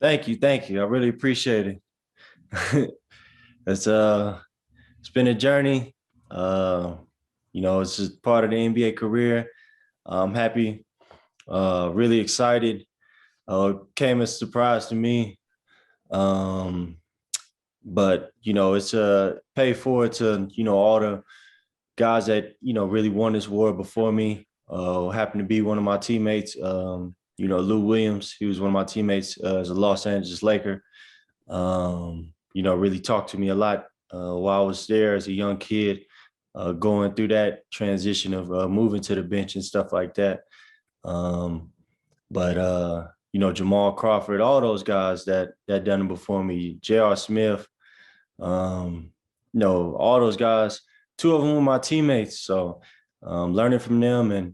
Thank you, thank you. I really appreciate it. It's been a journey. Uh, it's just part of the NBA career. I'm happy, really excited. Came as a surprise to me. Um, but it's a pay forward to all the guys that really won this war before me. Happened to be one of my teammates. Lou Williams. He was one of my teammates as a Los Angeles Laker. Really talked to me a lot while I was there as a young kid, going through that transition of moving to the bench and stuff like that. Um, but Jamal Crawford, all those guys that done it before me, J.R. Smith, all those guys, two of them were my teammates. So learning from them and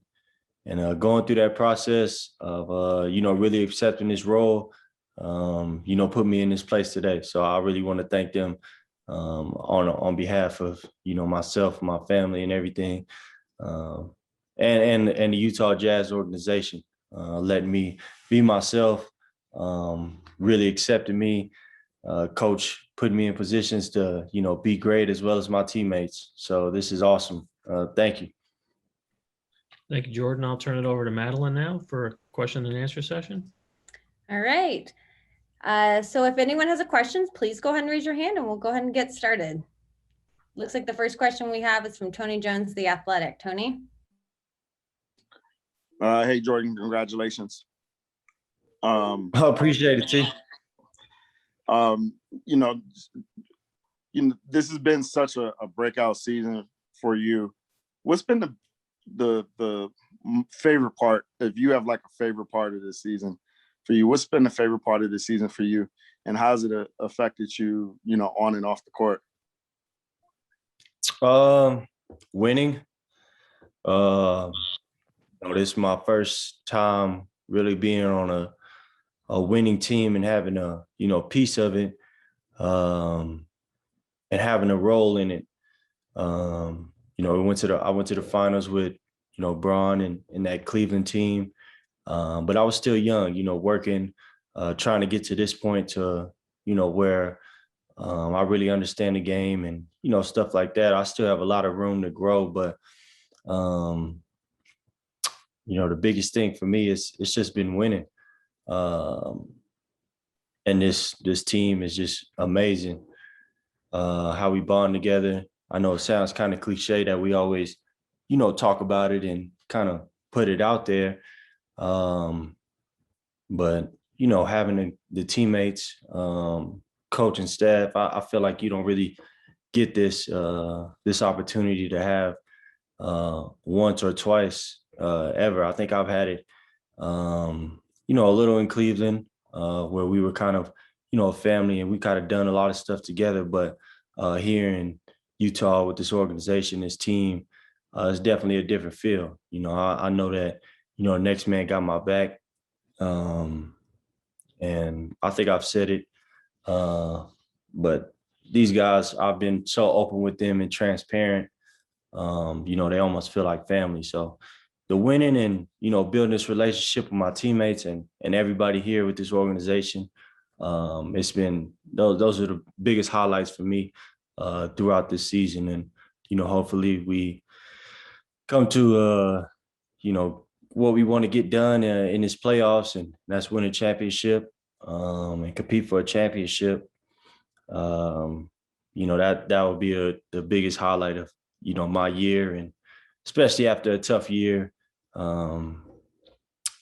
going through that process of really accepting this role, put me in this place today. So I really want to thank them on behalf of myself, my family, and everything, um, and the Utah Jazz organization, letting me be myself, really accepting me. Coach put me in positions to be great as well as my teammates. So this is awesome. Thank you. Thank you, Jordan. I'll turn it over to Madeline now for a question and answer session. All right. So if anyone has a question, please go ahead and raise your hand and we'll go ahead and get started. Looks like the first question we have is from Tony Jones, The Athletic. Tony? Hey, Jordan, congratulations. I appreciate it, T. This has been such a breakout season for you. What's been the favorite part, if you have like a favorite part of this season for you? What's been the favorite part of the season for you, and how's it affected you, on and off the court? Winning. This is my first time really being on a winning team and having a piece of it, and having a role in it. I went to the finals with Braun and that Cleveland team, but I was still young, working, trying to get to this point to where I really understand the game and stuff like that. I still have a lot of room to grow, but the biggest thing for me is it's just been winning. And this team is just amazing. How we bond together. I know it sounds kind of cliche that we always, talk about it and kind of put it out there. But having the teammates, coach and staff, I feel like you don't really get this opportunity to have once or twice ever. I think I've had it, a little in Cleveland, where we were kind of, a family and we kind of done a lot of stuff together. But here in Utah with this organization, this team, it's definitely a different feel. I know that, next man got my back. And I think I've said it, but these guys, I've been so open with them and transparent. They almost feel like family. So the winning and, building this relationship with my teammates and everybody here with this organization, it's been, those are the biggest highlights for me throughout this season. And, hopefully we come to, what we want to get done in this playoffs, and that's win a championship and compete for a championship. That would be the biggest highlight of, my year, and especially after a tough year,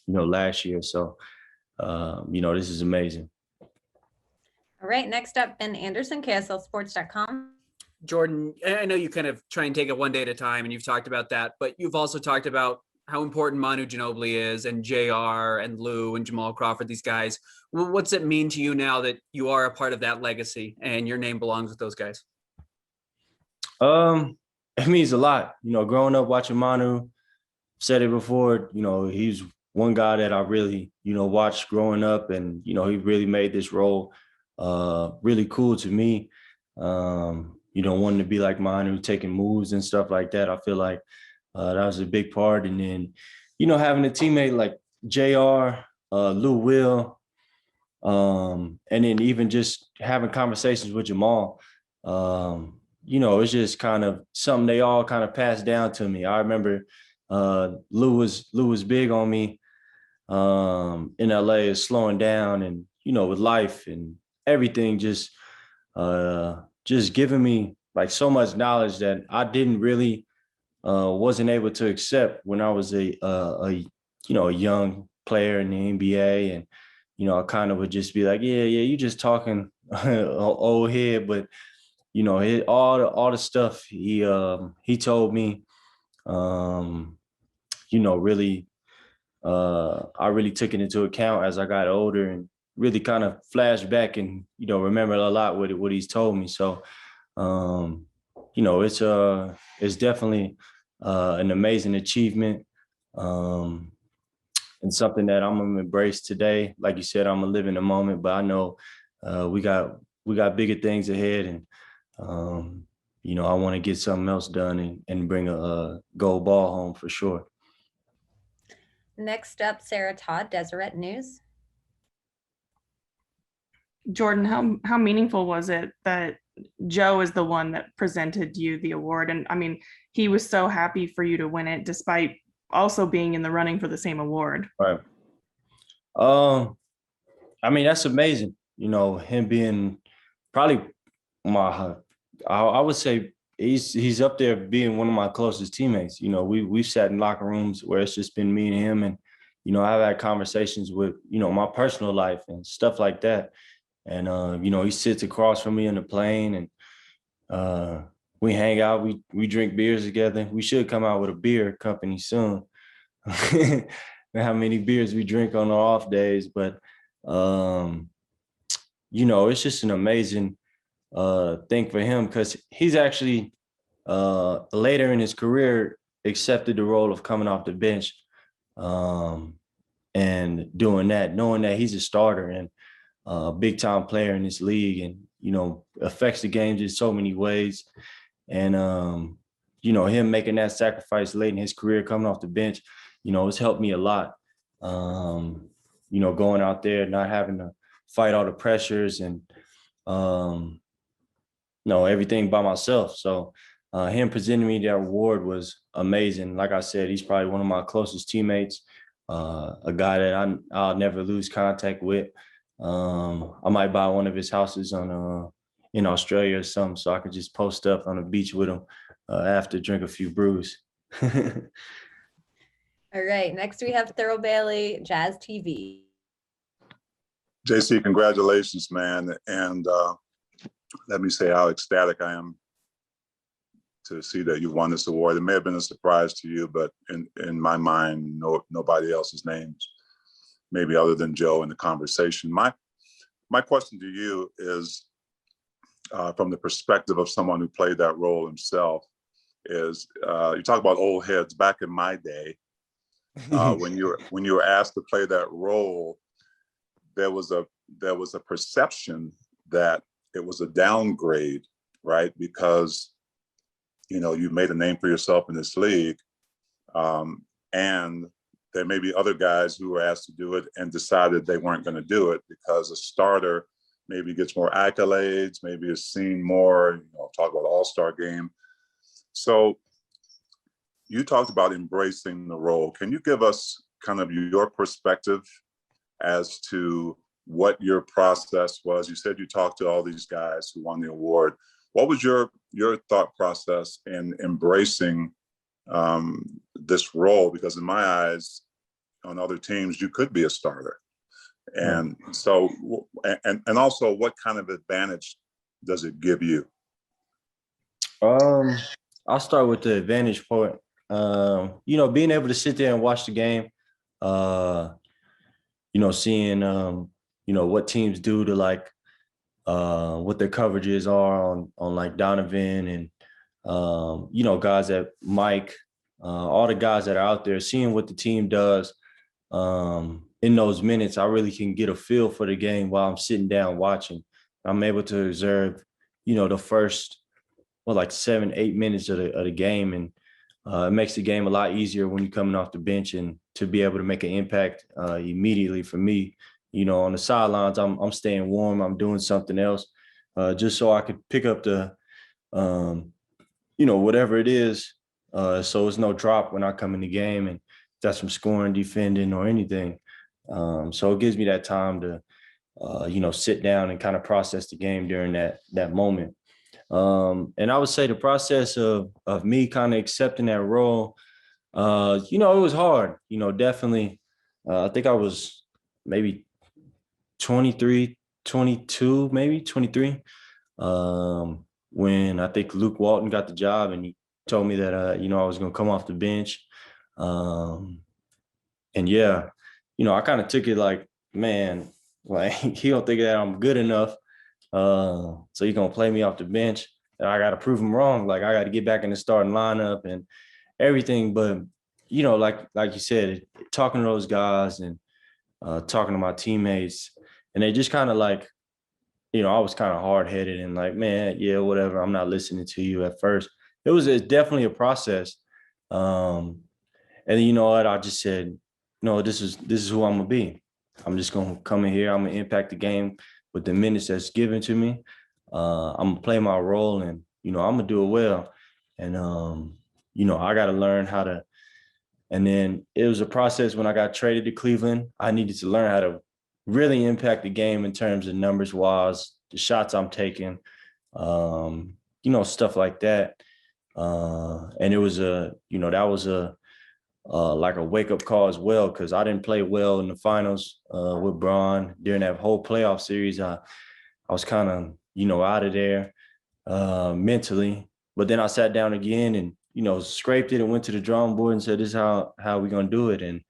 last year. So, this is amazing. All right, next up, Ben Anderson, KSLSports.com. Jordan, I know you kind of try and take it one day at a time, and you've talked about that, but you've also talked about how important Manu Ginobili is, and JR and Lou and Jamal Crawford, these guys. What's it mean to you now that you are a part of that legacy and your name belongs with those guys? It means a lot. Growing up watching Manu, said it before, he's one guy that I really, watched growing up, and, he really made this role really cool to me. Wanting to be like Manu, taking moves and stuff like that. I feel like that was a big part. And then, having a teammate like JR, Lou Will, And then even just having conversations with Jamal, it's just kind of something they all kind of passed down to me. I remember Lou was big on me in LA, is slowing down, and with life and everything, just giving me like so much knowledge that I didn't really wasn't able to accept when I was a young player in the NBA. And I kind of would just be like, yeah, you just talking old head. But all the stuff he told me, really, I really took it into account as I got older, and really kind of flashed back and remembered a lot what he's told me. So it's definitely an amazing achievement, and something that I'm gonna embrace today. Like you said, I'm gonna live in the moment, but I know we got bigger things ahead, and I want to get something else done and bring a gold ball home for sure. Next up, Sarah Todd, Deseret News. Jordan, how meaningful was it that Joe is the one that presented you the award? And I mean, he was so happy for you to win it, despite also being in the running for the same award. Right. I mean, that's amazing. Him being probably I would say he's up there being one of my closest teammates. We've sat in locker rooms where it's just been me and him, and I've had conversations with my personal life and stuff like that. And he sits across from me in the plane, and we hang out, we drink beers together. We should come out with a beer company soon. How many beers we drink on our off days, but it's just an amazing thing for him, because he's actually later in his career accepted the role of coming off the bench, and doing that, knowing that he's a starter and a big time player in this league, and affects the games in so many ways. And him making that sacrifice late in his career, coming off the bench, it's helped me a lot. Going out there, not having to fight all the pressures and everything by myself. So him presenting me that award was amazing. Like I said, he's probably one of my closest teammates, a guy that I'll never lose contact with. I might buy one of his houses in Australia or something, so I could just post up on the beach with him after drink a few brews. All right, next we have Thurl Bailey, Jazz TV. JC, congratulations, man. And let me say how ecstatic I am to see that you won this award. It may have been a surprise to you, but in my mind, nobody else's names, maybe other than Joe in the conversation. My question to you is, from the perspective of someone who played that role himself, is you talk about old heads. Back in my day, when you were asked to play that role, there was a perception that it was a downgrade, right? Because you made a name for yourself in this league, and there may be other guys who were asked to do it and decided they weren't going to do it because a starter maybe gets more accolades, maybe is seen more. Talk about all-star game. So you talked about embracing the role. Can you give us kind of your perspective as to what your process was? You said you talked to all these guys who won the award. What was your thought process in embracing this role? Because in my eyes, on other teams, you could be a starter. And so, and also, what kind of advantage does it give you? I'll start with the advantage part. Being able to sit there and watch the game, seeing, what teams do to like, what their coverages are on like Donovan and, guys that Mike, all the guys that are out there, seeing what the team does in those minutes. I really can get a feel for the game while I'm sitting down watching. I'm able to observe, the first, 7-8 minutes of the game. And it makes the game a lot easier when you're coming off the bench, and to be able to make an impact immediately for me, on the sidelines, I'm staying warm. I'm doing something else, just so I could pick up the, whatever it is. So it's no drop when I come in the game, and that's from scoring, defending, or anything. So it gives me that time to, sit down and kind of process the game during that moment. And I would say the process of me kind of accepting that role, it was hard, definitely. I think I was maybe 23, 22, maybe 23. When I think Luke Walton got the job, and he told me that, I was going to come off the bench. And yeah, I kind of took it like, man, like he don't think that I'm good enough. So he's going to play me off the bench. And I got to prove him wrong. Like I got to get back in the starting lineup and everything. But, like you said, talking to those guys and talking to my teammates, and they just kind of like, I was kind of hard headed and like, man, yeah, whatever. I'm not listening to you at first. It's definitely a process. And then, you know what? I just said, no, this is who I'm gonna be. I'm just gonna come in here. I'm gonna impact the game with the minutes that's given to me. I'm gonna play my role, and I'm gonna do it well. And I got to learn how to. And then it was a process when I got traded to Cleveland. I needed to learn how to really impact the game in terms of numbers wise, the shots I'm taking, stuff like that. And it was that was like a wake up call as well, because I didn't play well in the finals with Braun during that whole playoff series. I was kind of, out of there mentally, but then I sat down again and, scraped it and went to the drawing board and said, this is how we're going to do it. And,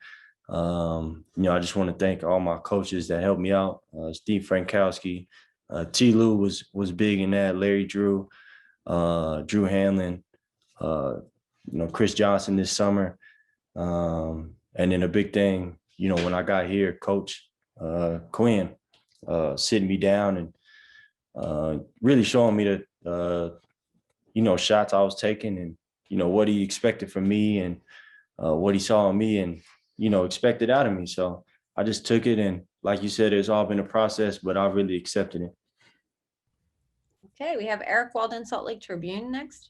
I just want to thank all my coaches that helped me out. Steve Frankowski, T. Lou was big in that, Larry Drew, Drew Hanlon, Chris Johnson this summer. And then a big thing, when I got here, Coach Quinn sitting me down and really showing me the, shots I was taking and, what he expected from me and what he saw in me and, expected out of me. So I just took it. And like you said, it's all been a process, but I really accepted it. Okay, we have Eric Walden, Salt Lake Tribune next.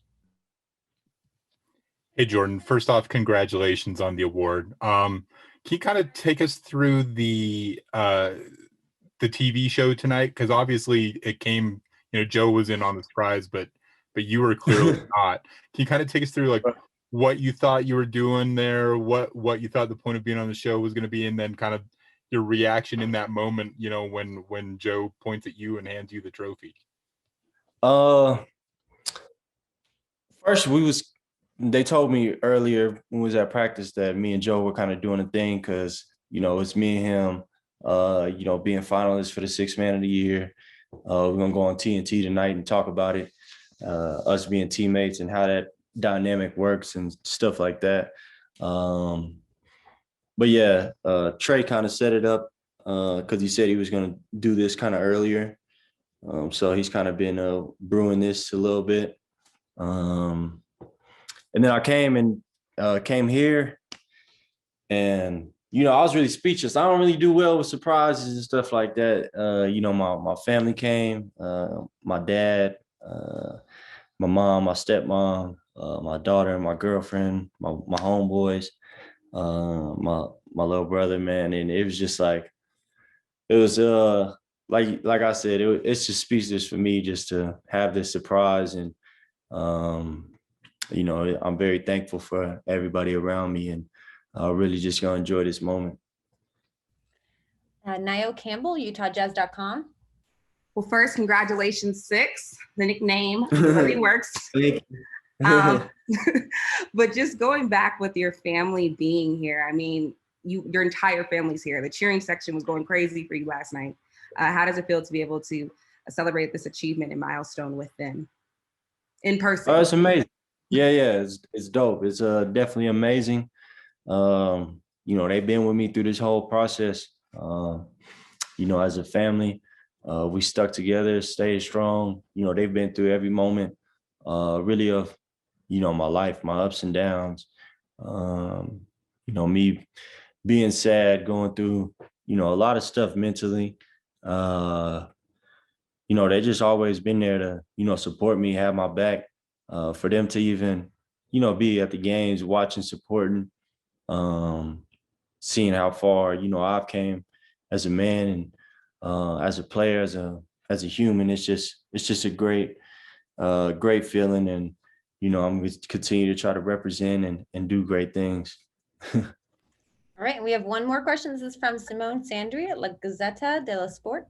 Hey, Jordan. First off, congratulations on the award. Can you kind of take us through the TV show tonight? Because obviously it came, Joe was in on the surprise, but you were clearly not. Can you kind of take us through like what you thought you were doing there, what you thought the point of being on the show was going to be, and then kind of your reaction in that moment, when Joe points at you and hands you the trophy? First, they told me earlier when we was at practice that me and Joe were kind of doing a thing because, it's me and him, being finalists for the Sixth Man of the Year. We're going to go on TNT tonight and talk about it, us being teammates and how that dynamic works and stuff like that. But yeah, Trey kind of set it up because he said he was going to do this kind of earlier. So he's kind of been brewing this a little bit. And then I came here and, I was really speechless. I don't really do well with surprises and stuff like that. My family came, my dad, my mom, my stepmom, my daughter, my girlfriend, my homeboys, my little brother, man. And it was just like, it was like I said, it's just speechless for me just to have this surprise. And, I'm very thankful for everybody around me and really just going to enjoy this moment. Nio Campbell, UtahJazz.com. Well, first, congratulations, Six, the nickname really works. But just going back with your family being here, I mean, your entire family's here. The cheering section was going crazy for you last night. How does it feel to be able to celebrate this achievement and milestone with them in person? Oh, it's amazing. Yeah, it's dope. It's definitely amazing. They've been with me through this whole process. As a family, we stuck together, stayed strong. They've been through every moment, really of, my life, my ups and downs. Me being sad, going through, you know, a lot of stuff mentally. You know, they just always been there to, you know, support me, have my back. For them to even, you know, be at the games, watching, supporting, seeing how far, you know, I've came as a man and as a player, as a human. It's just a great feeling. And, you know, I'm going to continue to try to represent and do great things. All right, we have one more question. This is from Simone Sandri at La Gazzetta dello Sport.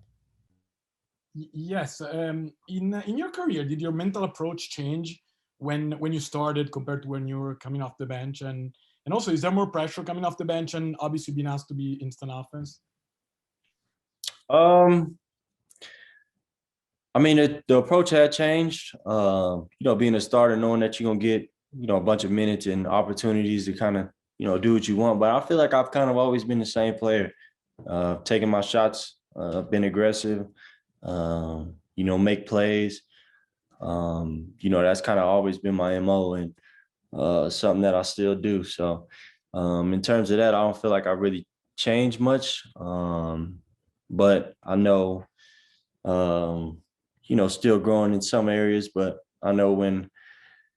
Yes. In your career, did your mental approach change when you started compared to when you were coming off the bench? And also, is there more pressure coming off the bench and obviously being asked to be instant offense? I mean, the approach had changed. You know, being a starter, knowing that you're gonna get, you know, a bunch of minutes and opportunities to kind of, you know, do what you want. But I feel like I've kind of always been the same player, taking my shots, been aggressive, you know, make plays. You know, that's kind of always been my MO and something that I still do. So in terms of that, I don't feel like I really changed much. But I know, you know, still growing in some areas, but I know when,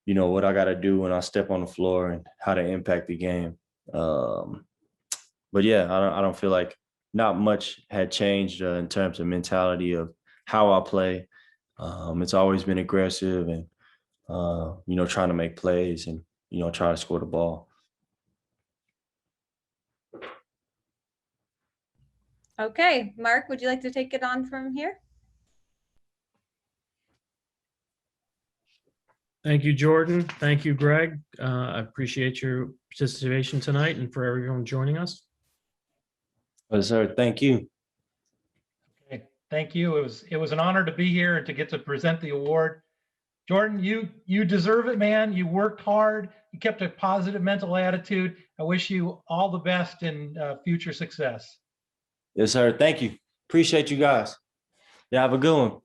you know, what I got to do when I step on the floor and how to impact the game. But yeah, I don't feel like not much had changed in terms of mentality of how I play. It's always been aggressive and, you know, trying to make plays and, you know, try to score the ball. Okay, Mark, would you like to take it on from here? Thank you, Jordan. Thank you, Greg. I appreciate your participation tonight and for everyone joining us. Yes, sir. Thank you. Okay, thank you. It was an honor to be here and to get to present the award. Jordan, you deserve it, man. You worked hard. You kept a positive mental attitude. I wish you all the best in future success. Yes, sir. Thank you. Appreciate you guys. Yeah, have a good one.